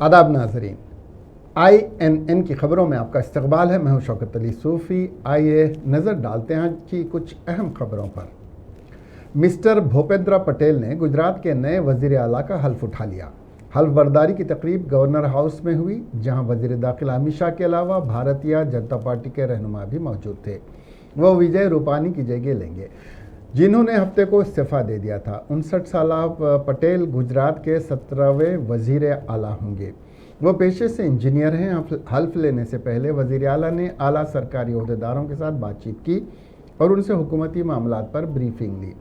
आदाब नाजरीन, INN की खबरों में आपका इस्तकबाल है। मैं हूं शौकत अली सूफ़ी। आइए नज़र डालते हैं कि कुछ अहम खबरों पर। मिस्टर भूपेंद्र पटेल ने गुजरात के नए वज़ीर आला का हल्फ उठा लिया। हल्फ बर्दारी की तकरीब गवर्नर हाउस में हुई, जहां वज़ीर दाखिला अमित शाह के अलावा भारतीय जनता पार्टी के रहनुमा भी मौजूद थे। वो विजय रूपानी की जगह लेंगे, जिन्होंने हफ्ते को इस्तीफ़ा दे दिया था। 59 साल पटेल गुजरात के 17वें वज़ीर आला होंगे। वो पेशे से इंजीनियर हैं। हल्फ लेने से पहले वज़ीर आला ने आला सरकारी ओहदेदारों के साथ बातचीत की और उनसे हुकूमती मामलात पर ब्रीफिंग ली।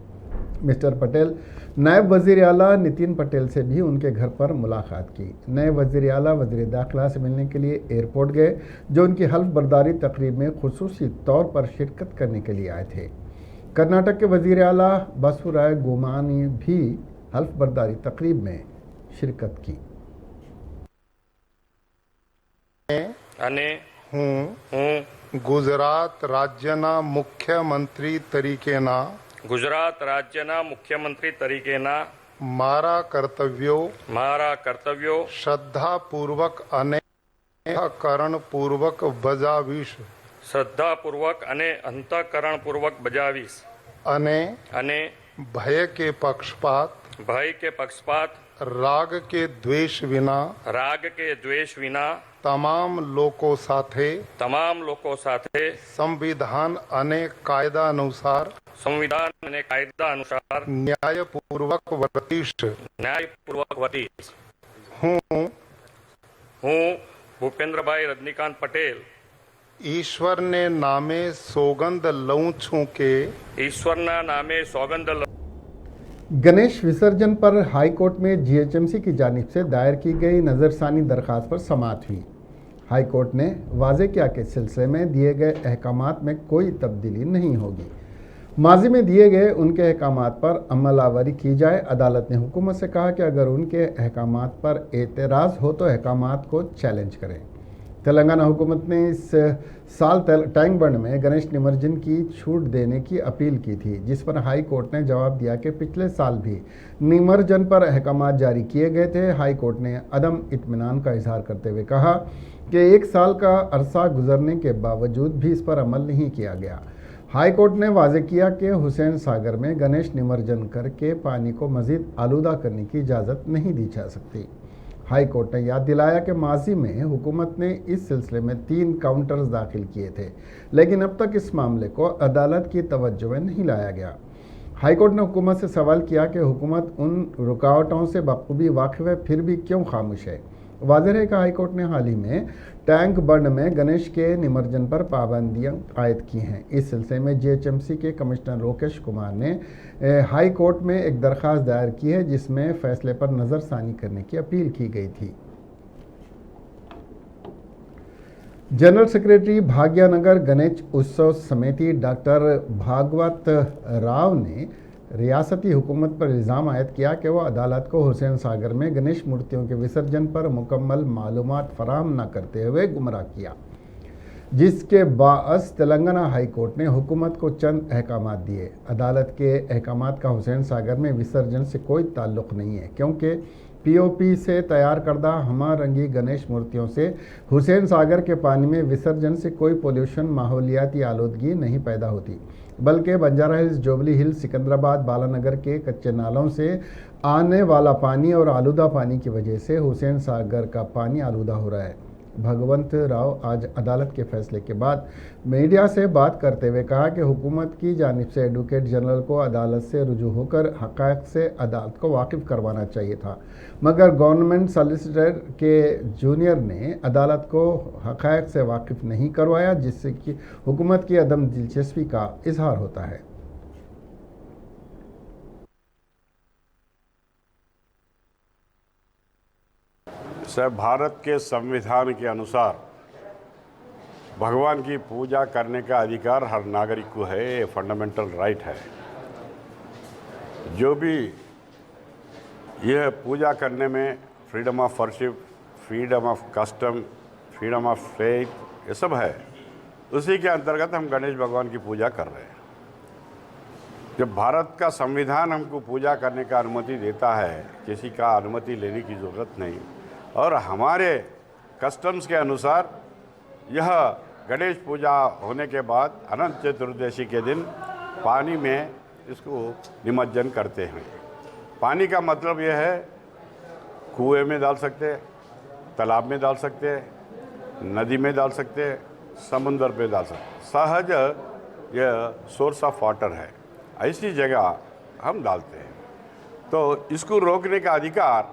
मिस्टर पटेल नायब वज़ीर आला नितिन पटेल से भी उनके घर पर मुलाकात की। नए वज़ीर आला वज़ीर दाखिला से मिलने के लिए एयरपोर्ट गए, जो उनकी हल्फ बर्दारी तकरीब में खुसूसी तौर पर शिरकत करने के लिए आए थे। कर्नाटक के वज़ीर आला बसवराज बोम्माई भी हल्फ बर्दारी तकरीब में शिरकत की। અને હું ગુજરાત રાજ્યના મુખ્યમંત્રી તરીકેના ગુજરાત રાજ્યના મુખ્યમંત્રી તરીકેના મારા કર્તવ્યો શ્રદ્ધાપૂર્વક અને અંતઃકરણપૂર્વક બજાવીશ શ્રદ્ધાપૂર્વક અને અંતઃકરણપૂર્વક બજાવીશ અને ભય કે પક્ષપાત રાગ કે દ્વેષ વિના તમામ લોકો સાથે સંવિધાન અને કાયદા અનુસાર ન્યાયપૂર્વક વર્તીશ। હું ભૂપેન્દ્રભાઈ રજનીકાંત પટેલ ઈશ્વરને નામે સોગંદ લઉં છું કે ઈશ્વરના નામે સોગંદ गणेश विसर्जन पर हाई कोर्ट में GHMC की जानिब से दायर की गई नज़रसानी दरख्वास्त पर समाअत हुई। हाई कोर्ट ने वाज़े किया कि सिलसिले में दिए गए अहकामात में कोई तब्दीली नहीं होगी। माजी में दिए गए उनके अहकामात पर अमलावरी की जाए। अदालत ने हुकूमत से कहा कि अगर उनके अहकामात पर एतराज़ हो तो अहकामात को चैलेंज करें। तेलंगाना हुकूमत ने इस साल टैंक बंड में गणेश निमज्जन की छूट देने की अपील की थी, जिस पर हाई कोर्ट ने जवाब दिया कि पिछले साल भी निमज्जन पर अहकामात जारी किए गए थे। हाई कोर्ट ने अदम इत्मीनान का इजहार करते हुए कहा कि 1 साल का अरसा गुजरने के बावजूद भी इस पर अमल नहीं किया गया। हाई कोर्ट ने वाज़े किया कि हुसैन सागर में गणेश निमज्जन करके पानी को मज़ीद आलूदा करने की इजाज़त नहीं दी जा सकती। हाई कोर्ट ने याद दिलाया कि माजी में हुकूमत ने इस सिलसिले में 3 काउंटर्स दाखिल किए थे, लेकिन अब तक इस मामले को अदालत की तवज्जो में नहीं लाया गया। हाई कोर्ट ने हुकूमत से सवाल किया कि हुकूमत उन रुकावटों से बखूबी वाकिफ है, फिर भी क्यों खामोश है। वाज़ेह है कि हाई कोर्ट ने हाल ही में टैंक बंड में गणेश के निमज्जन पर पाबंदियां आयद की हैं। इस सिलसिले में GHMC के कमिश्नर लोकेश कुमार ने हाई कोर्ट में एक दरख्वास्त दायर की है, जिसमें फैसले पर नज़रसानी करने की अपील की गई थी। जनरल सेक्रेटरी भाग्यनगर गणेश उत्सव समिति डॉक्टर भागवत राव ने रियासती हुकूमत पर इल्ज़ाम आयद किया कि वह अदालत को हुसैन सागर में गणेश मूर्तियों के विसर्जन पर मुकम्मल मालूमात फराहम न करते हुए गुमराह किया, जिसके बाअस तेलंगाना हाई कोर्ट ने हुकूमत को चंद अहकामात दिए। अदालत के अहकामात का हुसैन सागर में विसर्जन से कोई ताल्लुक़ नहीं है, क्योंकि POP से तैयार करदा हमा रंगी गणेश मूर्तियों से हुसैन सागर के पानी में विसर्जन से कोई पोल्यूशन, माहौलियाती आलूदगी नहीं पैदा होती, बल्कि बंजारा हिल्स, जोबली हिल्स, सिकंदराबाद, बालानगर के कच्चे नालों से आने वाला पानी और आलूदा पानी की वजह से हुसैन सागर का पानी आलूदा हो रहा है। भगवंत राव आज अदालत के फैसले के बाद मीडिया से बात करते हुए कहा कि हुकूमत की जानिब से एडवोकेट जनरल को अदालत से रुजू होकर हक़ाइक़ से अदालत को वाकिफ़ करवाना चाहिए था, मगर गवर्नमेंट सॉलिसिटर के जूनियर ने अदालत को हक़ाइक़ से वाकिफ़ नहीं करवाया, जिससे कि हुकूमत की अदम दिलचस्पी का इजहार होता है। साहब, भारत के संविधान के अनुसार भगवान की पूजा करने का अधिकार हर नागरिक को है, ये फंडामेंटल राइट है। जो भी यह पूजा करने में freedom of worship, freedom of custom, freedom of faith, ये सब है, उसी के अंतर्गत हम गणेश भगवान की पूजा कर रहे हैं। जब भारत का संविधान हमको पूजा करने का अनुमति देता है, किसी का अनुमति लेने की ज़रूरत नहीं, और हमारे कस्टम्स के अनुसार यह गणेश पूजा होने के बाद अनंत चतुर्दशी के दिन पानी में इसको निमज्जन करते हैं। पानी का मतलब यह है कुएं में डाल सकते हैं, तालाब में डाल सकते हैं, नदी में डाल सकते हैं, समुंदर पे डाल सकते हैं। सहज यह सोर्स ऑफ वाटर है, ऐसी जगह हम डालते हैं। तो इसको रोकने का अधिकार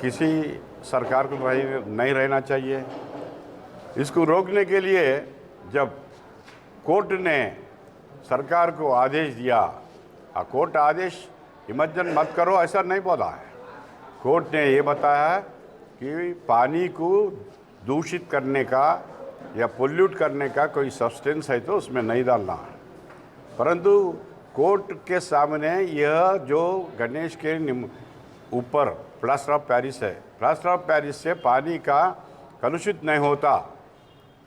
किसी सरकार को नहीं रहना चाहिए। इसको रोकने के लिए जब कोर्ट ने सरकार को आदेश दिया, कोर्ट आदेश निमज्जन मत करो ऐसा नहीं बोला है। कोर्ट ने ये बताया है कि पानी को दूषित करने का या पोल्यूट करने का कोई सब्सटेंस है तो उसमें नहीं डालना है। परंतु कोर्ट के सामने यह जो गणेश के ऊपर प्लास्टर ऑफ पेरिस है, प्लास्टर ऑफ पेरिस से पानी का कलुषित नहीं होता,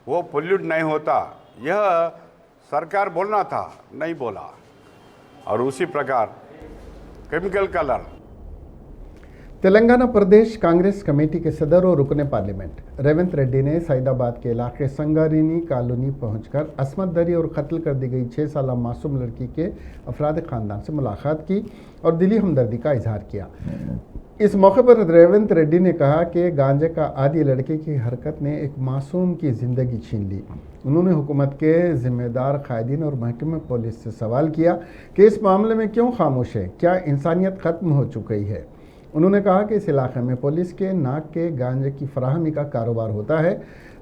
वो पोल्यूट नहीं होता, यह सरकार बोलना था, नहीं बोला। और उसी प्रकार केमिकल कलर। तेलंगाना प्रदेश कांग्रेस कमेटी के सदर और रुकने पार्लियामेंट रेवंत रेड्डी ने सईदाबाद के इलाके संगारिनी कॉलोनी पहुंचकर अस्मत दरी और कत्ल कर दी गई 6 साला मासूम लड़की के अफराद खानदान से मुलाकात की और दिली हमदर्दी का इजहार किया। इस मौके पर रेवंत रेड्डी ने कहा कि गांजे का आदी लड़के की हरकत ने एक मासूम की ज़िंदगी छीन ली। उन्होंने हुकूमत के ज़िम्मेदार कायदीन और महकमे पुलिस से सवाल किया कि इस मामले में क्यों खामोश है, क्या इंसानियत ख़त्म हो चुकी है। उन्होंने कहा कि इस इलाके में पुलिस के नाक के गांजे की फराहमी का कारोबार होता है,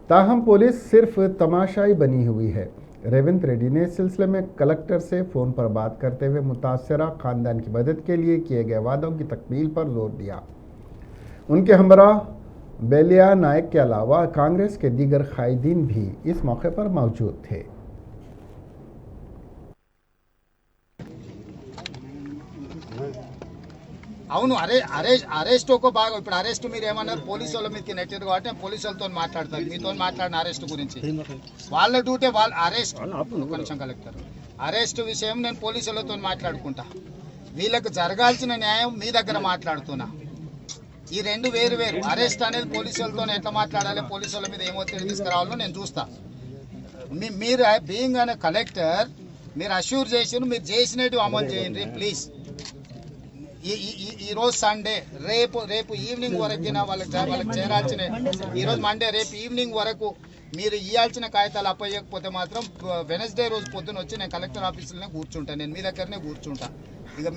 ताहम पुलिस सिर्फ तमाशाई बनी हुई है। रेवंत रेड्डी ने इस सिलसिले में कलेक्टर से फ़ोन पर बात करते हुए मुतासरा ख़ानदान की मदद के लिए किए गए वादों की तकमील पर जोर दिया। उनके हमरा बेलिया नायक के अलावा कांग्रेस के दीगर कायदीन भी इस मौके पर मौजूद थे। అవును అరెస్ట్ ఒక భాగం. ఇప్పుడు అరెస్ట్ మీరు ఏమన్నారు, పోలీసు వాళ్ళ మీదకి నెట్టారు కాబట్టి పోలీసు వాళ్ళతో మాట్లాడతారు, మీతో మాట్లాడిన అరెస్ట్ గురించి. వాళ్ళ డ్యూటీ వాళ్ళ అరెస్ట్. కొంచెం కలెక్టర్ అరెస్ట్ విషయం నేను పోలీసు వాళ్ళతో మాట్లాడుకుంటా. వీళ్ళకి జరగాల్సిన న్యాయం మీ దగ్గర మాట్లాడుతున్నా. ఈ రెండు వేరు వేరు. అరెస్ట్ అనేది పోలీసు వాళ్ళతో ఎట్లా మాట్లాడాలి, పోలీసు వాళ్ళ మీద ఏమో ఒత్తిడి తీసుకురావాలో నేను చూస్తా. మీరు బీయింగ్ అనే కలెక్టర్ మీరు అష్యూర్ చేసి మీరు చేసినట్టు అమలు చేయండి ప్లీజ్. ఈ రోజు సండే, రేపు ఈవినింగ్ వరకు వాళ్ళకి చేరాల్సిన, ఈరోజు మండే, రేపు ఈవినింగ్ వరకు మీరు ఇవ్వాల్సిన కాగితాలు అప్పయ్యకపోతే మాత్రం వెనస్డే రోజు పొద్దున వచ్చి నేను కలెక్టర్ ఆఫీసులోనే కూర్చుంటాను, నేను మీ దగ్గరనే కూర్చుంటా. ఇక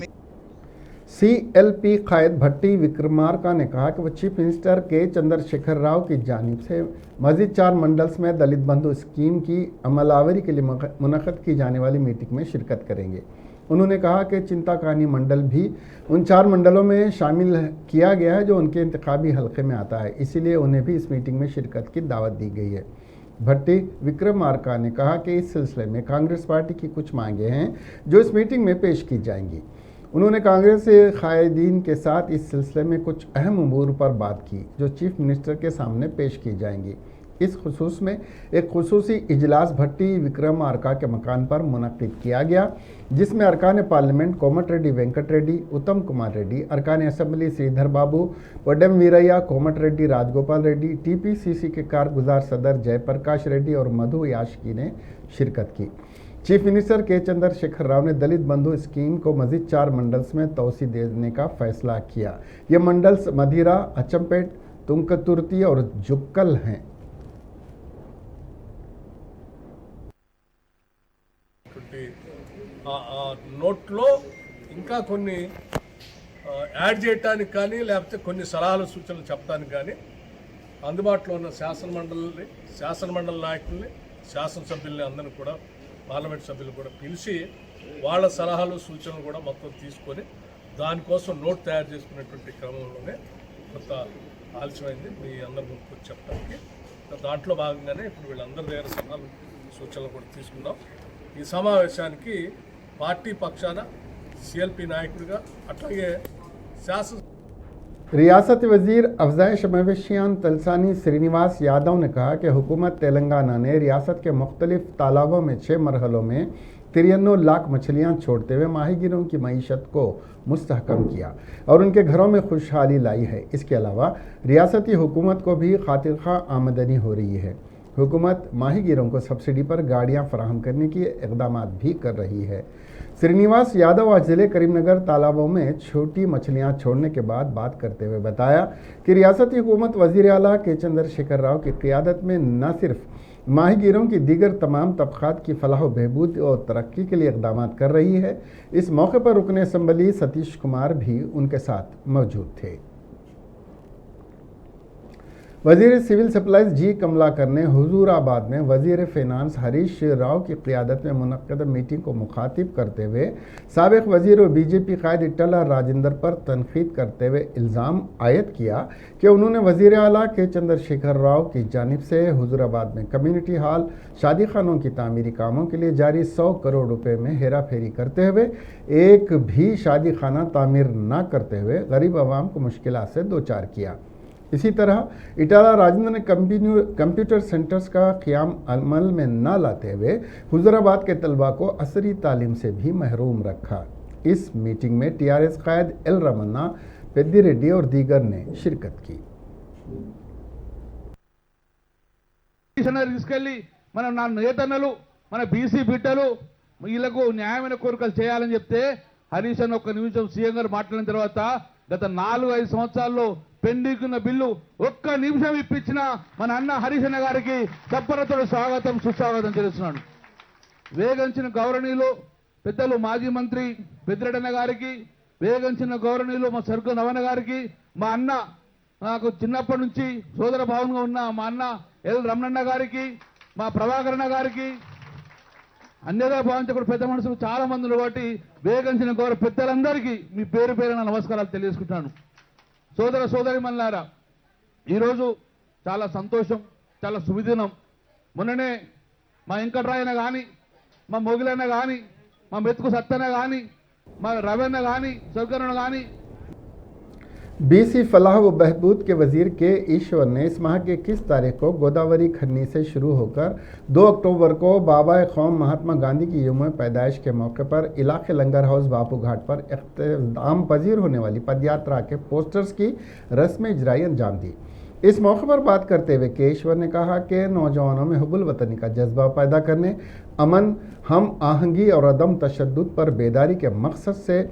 CLP कायद भट्टी विक्रमार्का ने कहा कि वो चीफ मिनिस्टर के चंद्रशेखर राव की जानिब से मजीद 4 मंडल्स में दलित बंधु स्कीम की अमलावरी के लिए मुनक़द की जाने वाली मीटिंग में शिरकत करेंगे। उन्होंने कहा कि चिंताकानी मंडल भी उन 4 मंडलों में शामिल किया गया है जो उनके इंतखाबी हल्के में आता है, इसीलिए उन्हें भी इस मीटिंग में शिरकत की दावत दी गई है। भट्टी विक्रमार्का ने कहा कि इस सिलसिले में कांग्रेस पार्टी की कुछ मांगे हैं जो इस मीटिंग में पेश की जाएंगी। उन्होंने कांग्रेस कायदीन के साथ इस सिलसिले में कुछ अहम उमूर पर बात की जो चीफ मिनिस्टर के सामने पेश की जाएंगी। इस खुसूस में एक खुसूसी इजलास भट्टी विक्रमार्का के मकान पर मुनक़िद किया गया, जिसमें अरकान पार्लियामेंट कोमट रेड्डी वेंकट रेड्डी, उत्तम कुमार रेड्डी, अरकान असम्बली श्रीधर बाबू, वडम वीरయ్య, कोमट रेड्डी, राजगोपाल रेड्डी, TPCC के कारगुजार सदर जयप्रकाश रेड्डी और मधु याशकी ने शिरकत की। चीफ मिनिस्टर के चंद्रशेखर राव ने दलित बंधु स्कीम को मजीद 4 मंडल्स में तोसी देने का फैसला किया। ये मंडल्स मदिरा, अचमपेट, तुंकतुर्ती और जुक्कल हैं। నోట్లో ఇంకా కొన్ని యాడ్ చేయడానికి కానీ లేకపోతే కొన్ని సలహాలు సూచనలు చెప్పడానికి కానీ అందుబాటులో ఉన్న శాసనమండలి నాయకుల్ని, శాసనసభ్యుల్ని అందరినీ కూడా, పార్లమెంట్ సభ్యులు కూడా పిలిచి వాళ్ళ సలహాలు సూచనలు కూడా మొత్తం తీసుకొని దానికోసం నోట్ తయారు చేసుకునేటువంటి క్రమంలోనే కొంత ఆలస్యమైంది మీ అందరి ముందుకు చెప్పడానికి. దాంట్లో భాగంగానే ఇప్పుడు వీళ్ళందరి దగ్గర సలహాలు సూచనలు కూడా తీసుకున్నాం. ఈ సమావేశానికి పార్టీ పక్షాన CLP నాయకుడిగా అట్లాగే శాసన रियासती वजीर अफजाइश मवेशियान तलसानी श्रीनिवास यादव ने कहा कि हुकूमत तेलंगाना ने रियासत के मुख्तलिफ तालाबों में 6 मरहलों में 93 लाख मछलियां छोड़ते हुए माहीगीरों की मईशत को मुस्तहकम किया और उनके घरों में खुशहाली लाई है। इसके अलावा रियासती हुकूमत को भी खातिरखा आमदनी हो रही है। हुकूमत माहीगीरों को सब्सिडी पर गाड़ियां फराहम करने के इक़दाम भी कर रही है। श्रीनिवास यादव आज जिले करीमनगर तालाबों में छोटी मछलियां छोड़ने के बाद बात करते हुए बताया कि रियासती हुकूमत वज़ीर आला के चंद्रशेखर राव की क़ियादत में न सिर्फ माहीगीरों की दीगर तमाम तबक़ात की फलाह बहबूद और तरक्की के लिए इक़दाम कर रही है। इस मौके पर रुकन असम्बली सतीश कुमार भी उनके साथ मौजूद थे। वज़ीर सिविल सप्लाईज जी कमलाकर ने हुजूराबाद में वज़ीर फ़िनांस हरीश राव की क़ियादत में मुनक़्क़द मीटिंग को मुखातिब करते हुए साबिक़ वज़ीर और बीजेपी कायद इटला राजेंद्र पर तनक़ीद करते हुए इल्ज़ाम आयद किया कि उन्होंने वज़ीर आला के चंद्रशेखर राव की जानिब से हुजूराबाद में कम्युनिटी हॉल, शादी खानों की तामीरी कामों के लिए जारी 100 करोड़ रुपए में हेरा फेरी करते हुए एक भी शादी खाना तामीर न करते हुए गरीब आवाम को मुश्किलात से दो चार किया। इसी तरह इटाला राजेंद्र ने कंप्यूटर सेंटर्स का क़याम अमल में न लाते हुए हुजूराबाद के तलबा को असरी तालीम से भी महरूम रखा। इस मीटिंग में टीआरएस कायद एल रमन्ना, पेद्दी रेड्डी और दीगर ने शिरकत की। తీసుకెళ్లి మనం నా నేతన్నలు మన బీసీ బిడ్డలు వీళ్ళకు న్యాయమైన కోరికలు చేయాలని చెప్తే హరీష్ అన్న ఒక్క నిమిషం సీఎం గారు మాట్లాడిన తర్వాత గత 4-5 సంవత్సరాల్లో పెండింగ్ ఉన్న బిల్లు ఒక్క నిమిషం ఇప్పించిన మన అన్న హరీష్ అన్న గారికి చప్పరతో స్వాగతం సుస్వాగతం చేస్తున్నాను. వేగంచిన గౌరవనీయులు పెద్దలు మాజీ మంత్రి పెద్దిరెడ్డి గారికి, వేగంచిన గౌరవనీయులు మా సరుకు నవన్న గారికి, మా అన్న నాకు చిన్నప్పటి నుంచి సోదర భావంగా ఉన్న మా అన్న ఎల్ రమణన్న గారికి, మా ప్రభాకరణ గారికి, అన్యదా భావించకుండా పెద్ద మనుషులు చాలా మంది కాబట్టి వేగంచిన గౌరవ పెద్దలందరికీ మీ పేరు పేరున నమస్కారాలు తెలియజేసుకుంటున్నాను. సోదర సోదరి మల్లారా, ఈరోజు చాలా సంతోషం, చాలా శుభదినం. మొన్ననే మా వెంకట్రాయన కానీ, మా మొగిలన్న కానీ, మా మెతుకు సత్తన్న కానీ, మా రవన్న కానీ, స్వర్గన్న కానీ बीसी फलाह व बहबूद के वजीर के ईश्वर ने इस माह की 21 तारीख को गोदावरी खन्नी से शुरू होकर 2 अक्टूबर को बाबा कौम महात्मा गांधी की यौम पैदाइश के मौके पर इलाके लंगर हाउस बापू घाट पर इख्तिताम पजीर होने वाली पदयात्रा के पोस्टर्स की रस्म इजराई अंजाम दी। इस मौके पर बात करते हुए केशवर ने कहा कि नौजवानों में हुब्बुल वतनी का जज्बा पैदा करने, अमन, हम आहंगी और अदम तशद्दुद पर बेदारी के मकसद से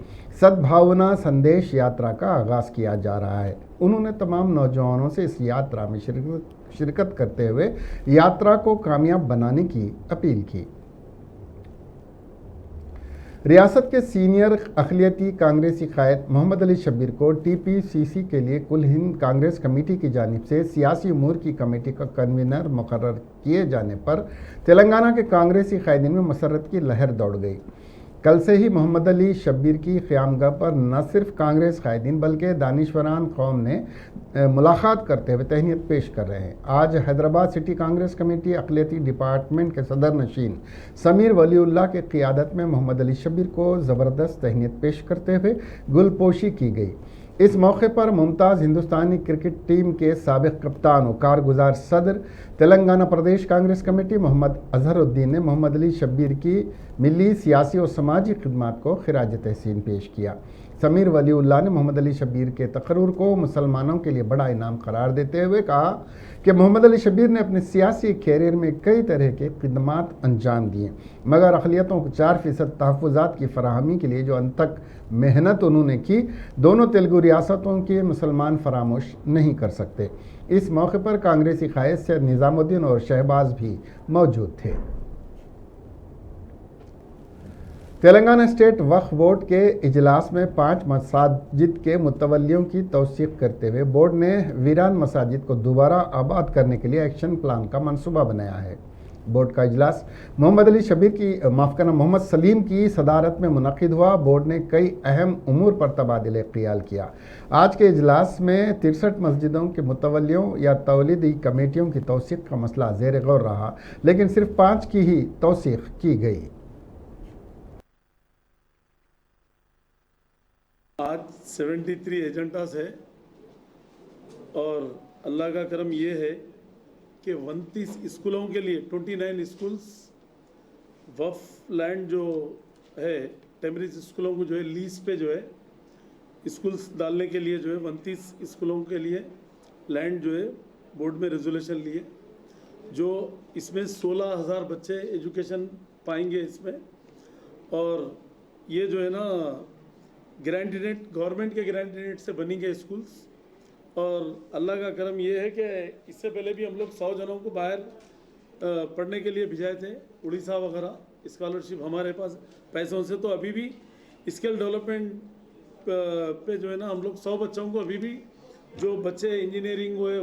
सद्भावना संदेश यात्रा का आगाज़ किया जा रहा है। उन्होंने तमाम नौजवानों से इस यात्रा में शिरकत करते हुए यात्रा को कामयाब बनाने की अपील की। रियासत के सीनियर अक़लियती कांग्रेसी कायद मोहम्मद अली शब्बीर को टीपीसीसी के लिए कुल हिंद कांग्रेस कमेटी की जानिब से सियासी उमूर की कमेटी का कन्वीनर मुकर्रर किए जाने पर तेलंगाना के कांग्रेसी कायदीन में मसरत की लहर दौड़ गई। कल से ही मोहम्मद अली शब्बीर की क़यामगाह पर न सिर्फ कांग्रेस कायदीन बल्कि दानिशवरान कौम ने मुलाकात करते हुए तहनीत पेश कर रहे हैं। आज हैदराबाद सिटी कांग्रेस कमेटी अक़लियती डिपार्टमेंट के सदर नशीन समीर वलीउल्लाह के क़ियादत में मोहम्मद अली शब्बीर को ज़बरदस्त तहनीत पेश करते हुए गुलपोशी की गई। इस मौके पर मुमताज़ हिंदुस्तानी क्रिकेट टीम के साबिक़ कप्तान और कारगुजार सदर तेलंगाना प्रदेश कांग्रेस कमेटी मोहम्मद अजहरुद्दीन ने मोहम्मद अली शब्बीर की मिली सियासी और समाजी खिदमात को खिराज तहसीन पेश किया। समीर वलीउल्लाह ने मोहम्मद अली शब्बीर के तकर्रुर को मुसलमानों के लिए बड़ा इनाम करार देते हुए कहा कि मोहम्मद अली शब्बीर ने अपने सियासी कैरियर में कई तरह के खिदमात अंजाम दिए, मगर अक़लियतों को 4% तहफ़्फ़ुज़ात की फराहमी के लिए जो अनथक मेहनत उन्होंने की, दोनों तेलुगु रियासतों के मुसलमान फरामोश नहीं कर सकते। इस मौके पर कांग्रेसी कायद सैयद निज़ामुद्दीन और शहबाज भी मौजूद थे। तेलंगाना स्टेट वक्फ बोर्ड के इजलास में 5 मसाजिद के मुतवल्लियों की तौसीक़ करते हुए बोर्ड ने वीरान मसाजिद को दोबारा आबाद करने के लिए एक्शन प्लान का मंसूबा बनाया है। बोर्ड का इजलास मोहम्मद सलीम की सदारत में मुनक़िद हुआ। बोर्ड ने कई अहम उमूर पर तबादिले ख़याल किया। आज के इजलास में 63 मस्जिदों के मुतवल्लियों या तौलीदी कमेटियों की तौसीक़ का मसला ज़ेर गौर रहा, लेकिन सिर्फ 5 की ही तौसीक़ की गई। आज 73 एजेंडास है और अल्लाह का करम ये है कि 29 स्कूलों के लिए 29 स्कूल्स वफ लैंड जो है टेम्परेरी स्कूलों को जो है लीज पे जो है स्कूल्स डालने के लिए जो है 29 स्कूलों के लिए लैंड जो है बोर्ड में रेजोल्यूशन लिए, जो इसमें 16,000 बच्चे एजुकेशन पाएंगे इसमें। और ये जो है ना ग्रांटीनेट, गवर्नमेंट के ग्रांटीनेट से बनेंगे स्कूल्स। और अल्लाह का करम ये है कि इससे पहले भी हम लोग 100 जनों को बाहर पढ़ने के लिए भिजाए थे, उड़ीसा वगैरह, स्कॉलरशिप हमारे पास पैसों से। तो अभी भी स्किल डेवलपमेंट पे जो है ना हम लोग 100 बच्चों को अभी भी, जो बच्चे इंजीनियरिंग हुए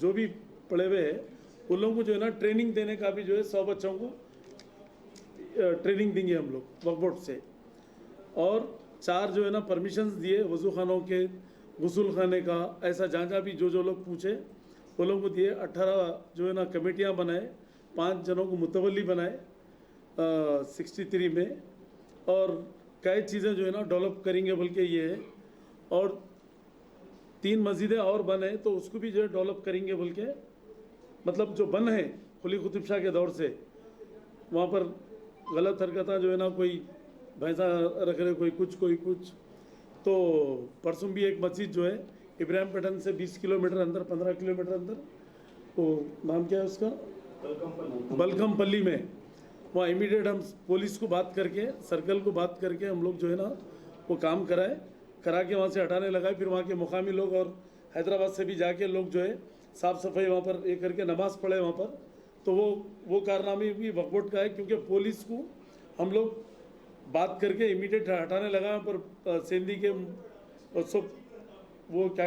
जो भी पढ़े हुए हैं उन लोगों को जो है ना ट्रेनिंग देने का भी जो है 100 बच्चों को ट्रेनिंग देंगे हम लोग वक्फ बोर्ड से। और 4 जो है ना परमिशंस दिए वज़ू खानों के, गुस्ल खाने का, ऐसा जहाँ भी जो लोग पूछे वो लोगों को दिए। 18 जो है ना कमेटियाँ बनाए, 5 जनों को मुतवली बनाए 63 में। और कई चीज़ें जो है ना डेवलप करेंगे बल्कि ये है। और 3 मस्जिदें और बने तो उसको भी जो है डेवलप करेंगे बल्कि, मतलब जो बन है कुली कुतुब शाह के दौर से, वहाँ पर गलत हरकतें जो है ना, कोई भैंसा रख रहे, कोई कुछ। तो परसों भी एक मस्जिद जो है इब्राहिम पैटर्न से 20 किलोमीटर अंदर, 15 किलोमीटर अंदर, वो नाम क्या है उसका, बलकमपल्ली में, वहाँ इमीडिएट हम पुलिस को बात करके, सर्कल को बात करके हम लोग जो है ना वो काम करा के वहाँ से हटाने लगाए। फिर वहाँ के मुकामी लोग और हैदराबाद से भी जाके लोग जो है साफ़ सफाई वहाँ पर ये करके नमाज पढ़े वहाँ पर। तो वो कारनामे भी वक्फ बोर्ड का है, क्योंकि पुलिस को हम लोग बात करके इमीडिएट हटाने लगा। पर सेंधी के सब वो क्या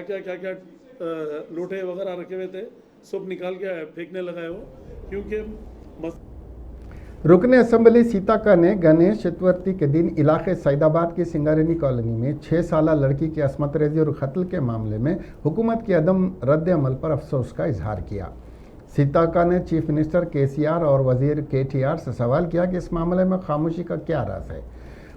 लोटे वगैरह रखे हुए थे सब निकाल के फेंकने लगा है वो, क्योंकि रुकने असम्बली सीताका ने गणेश चतुर्थी के दिन इलाके सईदाबाद की सिंगारेनी कॉलोनी में 6 साला लड़की की असमत रेजी और कत्ल के मामले में हुकूमत की अदम रद्द अमल पर अफसोस का इजहार किया। सीताका ने चीफ मिनिस्टर केसीआर और वजीर केटीआर से सवाल किया कि इस मामले में खामोशी का क्या राज है।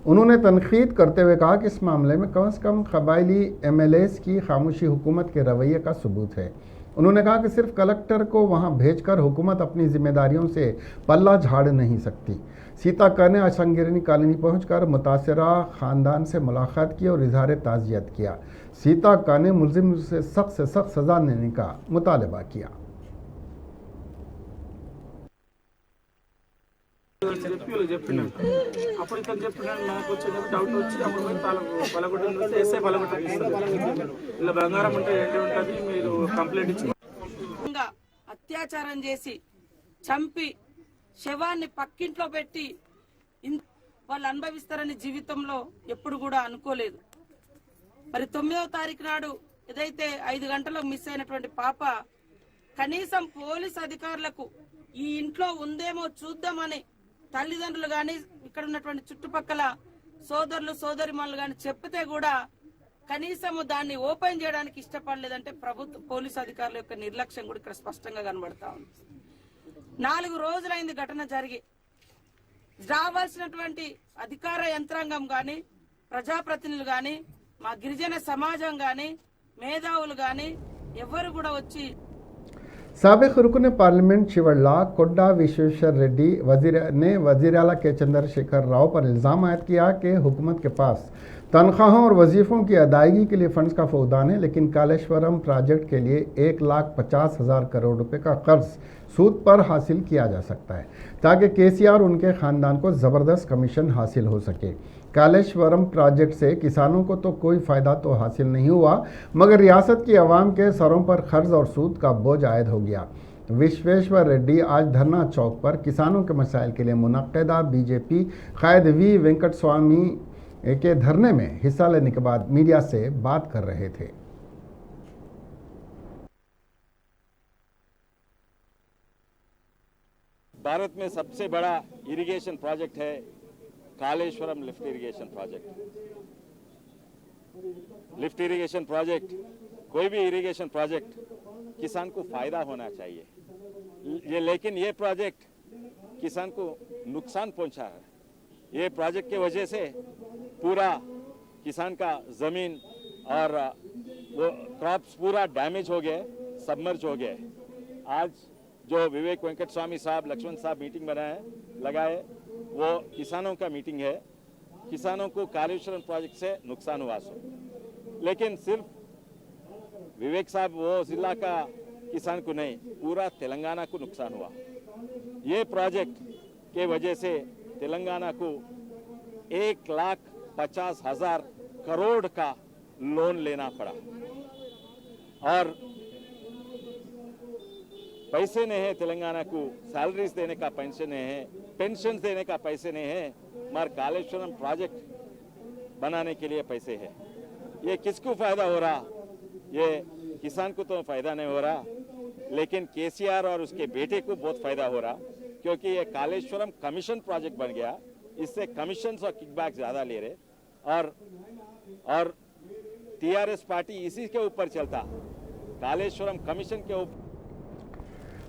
उन्होंने तनकीद करते हुए कहा कि इस मामले में कम से कम कबायली एमएलएस की खामोशी हुकूमत के रवैये का सबूत है। उन्होंने कहा कि सिर्फ कलेक्टर को वहां भेजकर हुकूमत अपनी जिम्मेदारियों से पल्ला झाड़ नहीं सकती। सीताका ने असंगिरनी कॉलोनी पहुंचकर मुतासरा ख़ानदान से मुलाकात की और इजहार ताज़ियत किया। सीताका ने मुलजिम से सख्त सज़ा देने का मुतालबा किया। అప్పుడు ఇతను చెప్పినాడు, నాకు వచ్చేటప్పుడు డౌట్ వచ్చి అప్పుడు పలగొట్టడం వస్తే ఎస్ఐ పలగొట్టడం ఇలా బంగారం అంటే ఏంటి ఉంటుంది, మీరు కంప్లైంట్ ఇచ్చి అత్యాచారం చేసి చంపి శవాన్ని పక్కింట్లో పెట్టి వాళ్ళు అనుభవిస్తారని జీవితంలో ఎప్పుడు కూడా అనుకోలేదు. మరి 9వ తారీఖు నాడు ఏదైతే 5 గంటలకు మిస్ అయినటువంటి పాప కనీసం పోలీస్ అధికారులకు ఈ ఇంట్లో ఉందేమో చూద్దామని తల్లిదండ్రులు కానీ ఇక్కడ ఉన్నటువంటి చుట్టుపక్కల సోదరులు సోదరిమణులు కానీ చెప్తే కూడా కనీసం దాన్ని ఓపెన్ చేయడానికి ఇష్టపడలేదంటే ప్రభుత్వ పోలీసు అధికారుల యొక్క నిర్లక్ష్యం కూడా ఇక్కడ స్పష్టంగా కనబడతా ఉంది. 4 రోజులైంది ఘటన జరిగి. రావాల్సినటువంటి అధికార యంత్రాంగం కానీ, ప్రజాప్రతినిధులు కానీ, మా గిరిజన సమాజం కానీ, మేధావులు కానీ ఎవరు కూడా వచ్చి साबिक रुकन पार्लियामेंट शिवल्ला कोड्डा विश्वेश्वर रेड्डी ने वज़ीर आला के चंद्रशेखर राव पर इल्ज़ाम आयद किया कि हुकूमत के पास तनख्वाहों और वजीफ़ों की अदायगी के लिए फ़ंड्स का फौदान है, लेकिन कालेश्वरम प्रोजेक्ट के लिए 1,50,000 करोड़ रुपए का कर्ज सूद पर हासिल किया जा सकता है ताकि केसीआर उनके ख़ानदान को ज़बरदस्त कमीशन हासिल हो सके। कालेश्वरम प्रोजेक्ट से किसानों को तो कोई फ़ायदा तो हासिल नहीं हुआ, मगर रियासत की आवाम के सरों पर कर्ज और सूद का बोझ आयद हो गया। विश्वेश्वर रेड्डी आज धरना चौक पर किसानों के मसाइल के लिए मुनक्किदा बीजेपी कायद वी वेंकट स्वामी के धरने में हिस्सा लेने के बाद मीडिया से बात कर रहे थे। भारत में सबसे बड़ा इरिगेशन प्रोजेक्ट है Kaleshwaram lift irrigation project. Lift irrigation project, कोई भी इरिगेशन प्रोजेक्ट किसान को फायदा होना चाहिए, लेकिन ये प्रोजेक्ट किसान को नुकसान पहुंचा है। ये प्रोजेक्ट के वजह से पूरा किसान का जमीन और वो क्रॉप्स पूरा डैमेज हो गए, सबमर्ज हो गए। आज जो विवेक वेंकट स्वामी साहब, लक्ष्मण साहब मीटिंग लगाए, वो किसानों का मीटिंग है, किसानों को कालेश्वरम प्रोजेक्ट से नुकसान हुआ सो, लेकिन सिर्फ विवेक साहब वो जिला का किसान को नहीं, पूरा तेलंगाना को नुकसान हुआ। ये प्रोजेक्ट के वजह से तेलंगाना को 1,50,000 करोड़ का लोन लेना पड़ा और पैसे नहीं है तेलंगाना को, सैलरीज देने का पेंशन नहीं है, पेंशन देने का पैसे नहीं है, मगर कालेश्वरम प्रोजेक्ट बनाने के लिए पैसे है। ये किसको फायदा हो रहा? ये किसान को तो फायदा नहीं हो रहा, लेकिन केसीआर और उसके बेटे को बहुत फायदा हो रहा, क्योंकि ये कालेश्वरम कमीशन प्रोजेक्ट बन गया। इससे कमीशन और किकबैक ज्यादा ले रहे और टीआरएस पार्टी इसी के ऊपर चलता, कालेश्वरम कमीशन के ऊपर।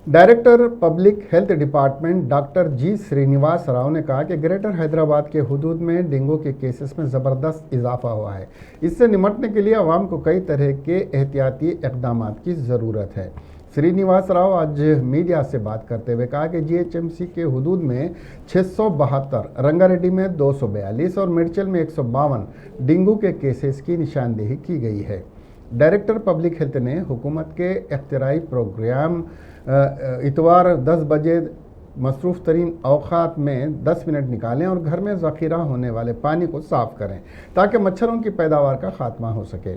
Director public health department doctor G Srinivas Rao ने कहा कि ग्रेटर हैदराबाद के हुदूद में डेंगू के केसेस में ज़बरदस्त इजाफा हुआ है। इससे निपटने के लिए आवाम को कई तरह के एहतियाती इक़दाम की ज़रूरत है। श्रीनिवास राव आज मीडिया से बात करते हुए कहा कि जीएचएमसी के हुदूद में 672, रंगारेड्डी में 242 और मिर्चल में 152 डेंगू के केसेस की निशानदेही की गई है। डायरेक्टर पब्लिक हेल्थ ने हुकूमत के इख्तियारी प्रोग्राम इतवार 10 बजे मसरूफ़ तरीन औक़ात में 10 मिनट निकालें और घर में ज़ख़ीरा होने वाले पानी को साफ़ करें ताकि मच्छरों की पैदावार का ख़ात्मा हो सके।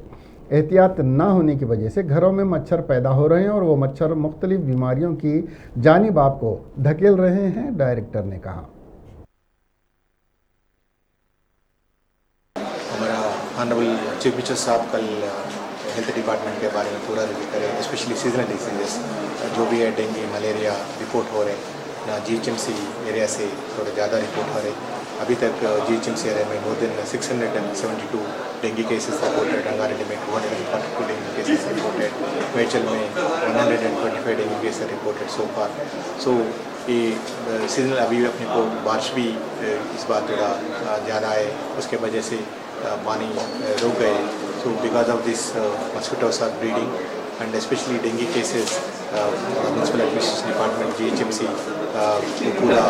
एहतियात ना होने की वजह से घरों में मच्छर पैदा हो रहे हैं और वो मच्छर मुख्तलिफ बीमारियों की जानिब आपको धकेल रहे हैं, डायरेक्टर ने कहा। हमारा ऑनरेबल चीफ मिनिस्टर साहब कल हेल्थ डिपार्टमेंट के बारे में पूरा रिव्यू करें, स्पेशली सीजनल डिजीजेस जो भी है, डेंगू, मलेरिया रिपोर्ट हो रहे ना। जीएचएमसी एरिया से थोड़े ज़्यादा रिपोर्ट हो रहे। अभी तक जीएचएमसी एरिया में more than 672 dengue cases reported, Rangareddy में 242 डेंगू केसेस रिपोर्टेड, मेचल में 125 डेंगू केसेस रिपोर्टेड सो फार। सो ये सीजनल अभी अपने को बारिश भी इस बार थोड़ा ज़्यादा है, उसके वजह से पानी रुक गए। So because of this, mosquitoes are breeding, and especially dengue cases, municipal administration department GHMC को पूरा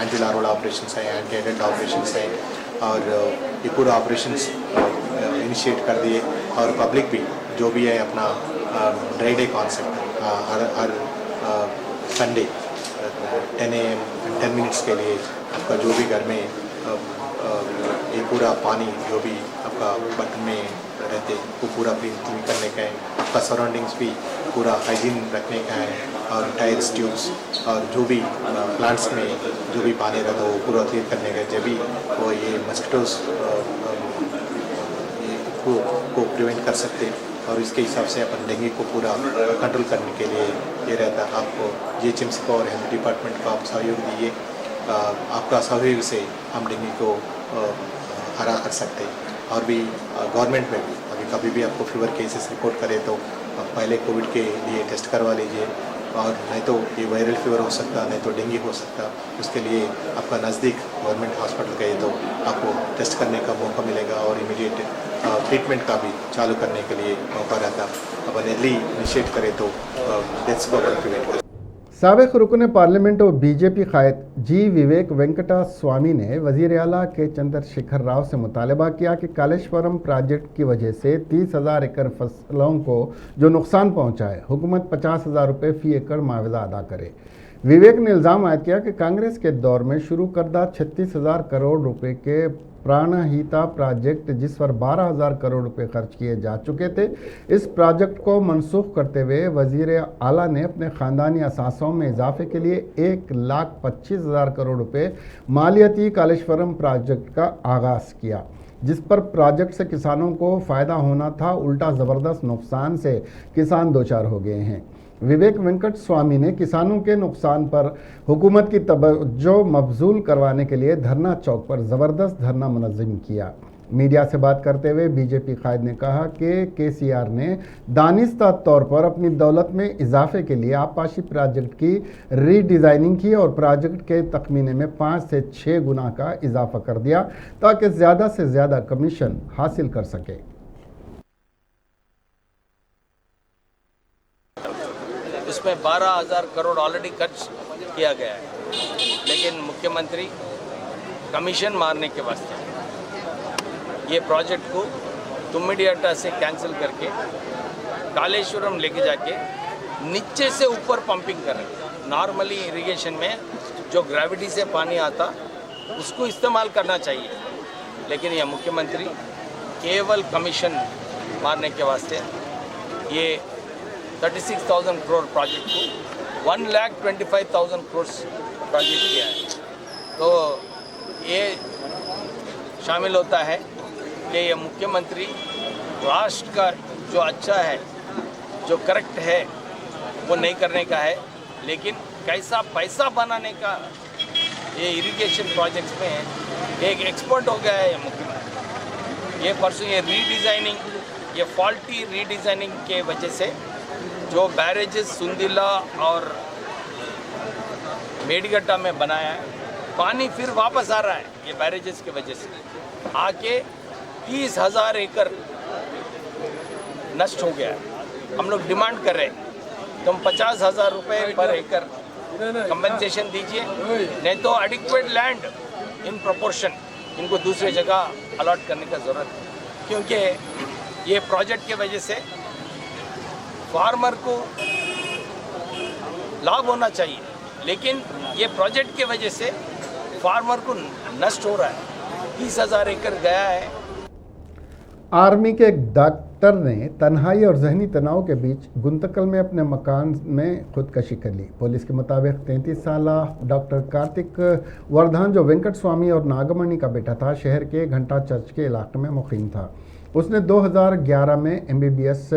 एंटी लार्वल ऑपरेशंस है, एंटी एडेंट ऑपरेशंस है और ये पूरा ऑपरेशंस इनिशिएट कर दिए। और पब्लिक भी जो भी है अपना dry day concept her Sunday 10 AM 10 minutes के लिए आपका जो भी घर में ये पूरा पानी जो भी आपका बर्तन में रहते वो पूरा क्लीन करने का है। आपका सराउंडिंग्स भी पूरा हाइजीन रखने का है और टायर्स, ट्यूब्स और जो भी प्लांट्स में जो भी पानी रहता है वो पूरा क्लीन करने का, जब भी वो ये मस्किटोज को प्रिवेंट कर सकते और इसके हिसाब से अपन डेंगू को पूरा कंट्रोल करने के लिए ये रहता है। आपको जीएचएमसी को और हेल्थ डिपार्टमेंट को आप सहयोग दीजिए, आपका सहयोग से हम डेंगू को हरा कर सकते हैं। और भी गवर्नमेंट में भी अभी कभी भी आपको फीवर केसेस रिपोर्ट करें तो पहले कोविड के लिए टेस्ट करवा लीजिए, और नहीं तो ये वायरल फीवर हो सकता, नहीं तो डेंगू हो सकता। उसके लिए आपका नज़दीक गवर्नमेंट हॉस्पिटल गए तो आपको टेस्ट करने का मौका मिलेगा और इमीडिएट ट्रीटमेंट का भी चालू करने के लिए मौका रहता। अपन अर्ली इनिशिएट करें तो डेथ्स को प्रिवेंट करें। साबिक़ रुकन पार्लियामेंट और बीजेपी कायद जी विवेक वेंकटा स्वामी ने वज़ीर आला के चंद्रशेखर राव से मुतालबा किया कि कालेश्वरम प्रोजेक्ट की वजह से 30,000 एकड़ फसलों को जो नुकसान पहुंचा है, हुकूमत 50,000 रुपये फ़ी एकड़ मुआवजा अदा करे। विवेक ने इल्ज़ाम आयद किया कि कांग्रेस के दौर में शुरू करदा 36,000 करोड़ रुपए के प्राणहिता प्रोजेक्ट, जिस पर 12,000 करोड़ रुपए खर्च किए जा चुके थे, इस प्रोजेक्ट को मनसूख करते हुए वज़ीर आला ने अपने ख़ानदानी असासों में इजाफे के लिए 1,25,000 करोड़ रुपए मालियाती कालेश्वरम प्रोजेक्ट का आगाज़ किया, जिस पर प्रोजेक्ट से किसानों को फ़ायदा होना था, उल्टा ज़बरदस्त नुकसान से किसान दो चार हो गए हैं। विवेक वेंकट स्वामी ने किसानों के नुकसान पर हुकूमत की तवज्जो मबजूल करवाने के लिए धरना चौक पर ज़बरदस्त धरना मुनज़्ज़म किया। मीडिया से बात करते हुए बीजेपी कायद ने कहा कि केसीआर ने दानिस्ता तौर पर अपनी दौलत में इजाफे के लिए आबपाशी प्रोजेक्ट की रीडिज़ाइनिंग की और प्रोजेक्ट के तखमीने में 5 से 6 गुना का इजाफा कर दिया ताकि ज़्यादा से ज़्यादा कमीशन हासिल कर सके। इसमें 12,000 करोड़ ऑलरेडी खर्च किया गया है, लेकिन मुख्यमंत्री कमीशन मारने के वास्ते ये प्रोजेक्ट को तुम्मिडियाटा से कैंसिल करके कालेश्वरम लेके जाके नीचे से ऊपर पंपिंग करें। नॉर्मली इरिगेशन में जो ग्रेविटी से पानी आता उसको इस्तेमाल करना चाहिए, लेकिन यह मुख्यमंत्री केवल कमीशन मारने के वास्ते ये 36,000 करोड़ प्रोजेक्ट को 1,25,000 करोड़ प्रोजेक्ट किया है। तो ये शामिल होता है कि ये मुख्यमंत्री राष्ट्र का जो अच्छा है, जो करेक्ट है, वो नहीं करने का है, लेकिन कैसा पैसा बनाने का ये इरिगेशन प्रोजेक्ट्स में एक एक्सपर्ट हो गया है ये मुख्यमंत्री। ये परसों ये रीडिज़ाइनिंग, ये फॉल्टी रीडिज़ाइनिंग के वजह से जो बैरेजेस सुंदीला और मेडीगट्टा में बनाया है, पानी फिर वापस आ रहा है ये बैरेजेस की वजह से। आके 30,000 एकड़ नष्ट हो गया है। हम लोग डिमांड कर रहे हैं तुम 50,000 रुपये पर एकड़ कंपनसेशन दीजिए, नहीं तो एडिक्वेट लैंड इन प्रोपोर्शन इनको दूसरी जगह अलॉट करने का ज़रूरत है, क्योंकि ये प्रोजेक्ट के वजह से फार्मर को लाभ होना चाहिए, लेकिन ये प्रोजेक्ट के वजह से फार्मर को नष्ट हो रहा है। 30,000 एकड़ गया है। आर्मी के एक डॉक्टर ने तन्हाई और जहनी तनाव के बीच गुंतकल में अपने मकान में खुदकशी कर ली। पुलिस के मुताबिक 33 साल डॉक्टर कार्तिक वर्धन, जो वेंकट स्वामी और नागमणि का बेटा था, शहर के घंटा चर्च के इलाके में मुकीम था। उसने 2011 में MBBS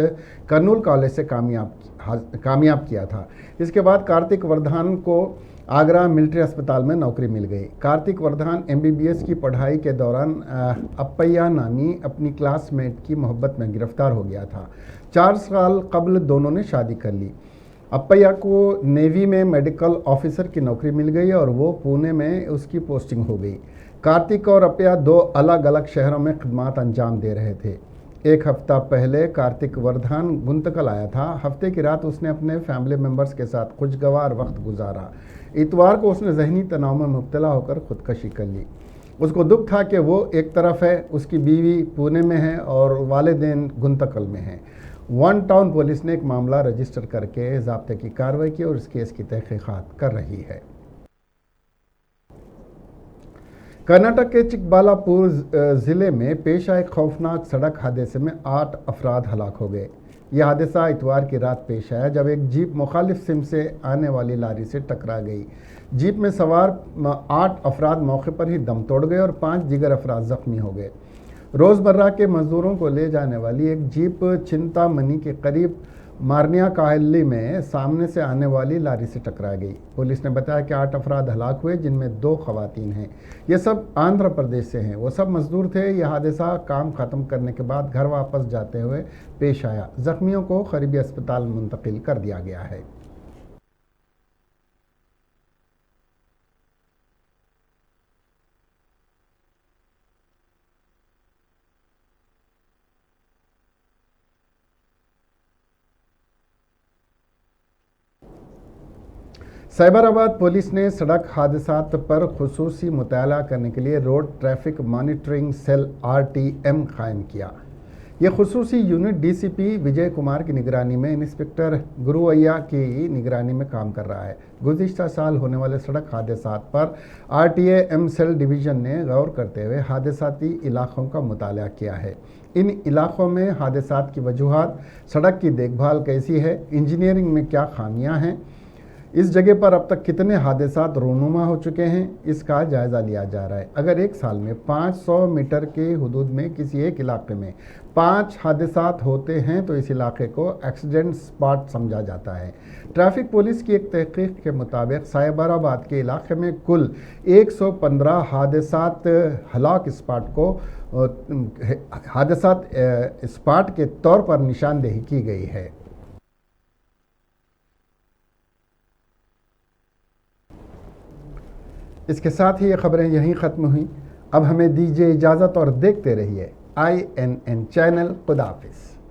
कर्नूल कॉलेज से कामयाब किया था। इसके बाद कार्तिक वर्धन को आगरा मिलिट्री अस्पताल में नौकरी मिल गई। कार्तिक वर्धन MBBS की पढ़ाई के दौरान अप्पैया नामी अपनी क्लासमेट की मोहब्बत में गिरफ्तार हो गया था। 4 साल कबल दोनों ने शादी कर ली। अप्पैया को नेवी में मेडिकल ऑफिसर की नौकरी मिल गई और वो पुणे में उसकी पोस्टिंग हो गई। कार्तिक और अप्पैया 2 अलग अलग शहरों में खिदमत अंजाम दे रहे थे। एक हफ्ता पहले कार्तिक वर्धन गुंतकल आया था। हफ्ते की रात उसने अपने फैमिली मेम्बर्स के साथ खुशगवार वक्त गुजारा। इतवार को उसने जहनी तनाव में मुब्तला होकर खुदकशी कर ली। उसको दुख था कि वो एक तरफ है, उसकी बीवी पुणे में है और वालिदैन गुंतकल में हैं। वन टाउन पुलिस ने एक मामला रजिस्टर करके ज़ाब्ते की कार्रवाई की और इस केस की तहकीकात कर रही है। कर्नाटक के चिकबालापुर ज़िले में पेश आए खौफनाक सड़क हादसे में 8 अफराद हलाक हो गए। यह हादसा इतवार की रात पेश आया जब एक जीप मुखालिफ सिम से आने वाली लारी से टकरा गई। जीप में सवार 8 अफराद मौके पर ही दम तोड़ गए और 5 दीगर अफराद जख्मी हो गए। रोज़मर्रा के मजदूरों को ले जाने वाली एक जीप चिंतामणि के करीब मारनिया काहली में सामने से आने वाली लारी से टकरा गई। पुलिस ने बताया कि 8 अफराद हलाक हुए, जिनमें 2 खवातीन हैं। ये सब आंध्र प्रदेश से हैं। वो सब मजदूर थे। यह हादसा काम ख़त्म करने के बाद घर वापस जाते हुए पेश आया। जख्मियों को करीबी अस्पताल मुंतकिल कर दिया गया है। साइबराबाद पुलिस ने सड़क हादसात पर खुसूसी मुताला करने के लिए road traffic monitoring cell RTM कायम किया। यह खुसूसी यूनिट DCP विजय कुमार की निगरानी में इंस्पेक्टर गुरुवैया की निगरानी में काम कर रहा है। गुज़िश्ता साल होने वाले सड़क हादसात पर RTM सेल डिवीज़न ने गौर करते हुए हादसाती इलाक़ों का मुताला किया है। इन इलाक़ों में हादसात की वजूहात, सड़क की देखभाल कैसी है, इंजीनियरिंग में क्या खामियां हैं, इस जगह पर अब तक कितने हादसात रूनुमा हो चुके हैं, इसका जायज़ा लिया जा रहा है। अगर एक साल में 500 मीटर के हदूद में किसी एक इलाके में 5 हादसात होते हैं तो इस इलाके को एक्सीडेंट स्पॉट समझा जाता है। ट्रैफिक पुलिस की एक तहकीक के मुताबिक साइबराबाद के इलाके में कुल 115 हादसात हादसात स्पॉट के तौर पर निशानदेही की गई है। इसके साथ ही ये खबरें यहीं ख़त्म हुई। अब हमें दीजिए इजाज़त और देखते रहिए INN चैनल। खुदा हाफिज़।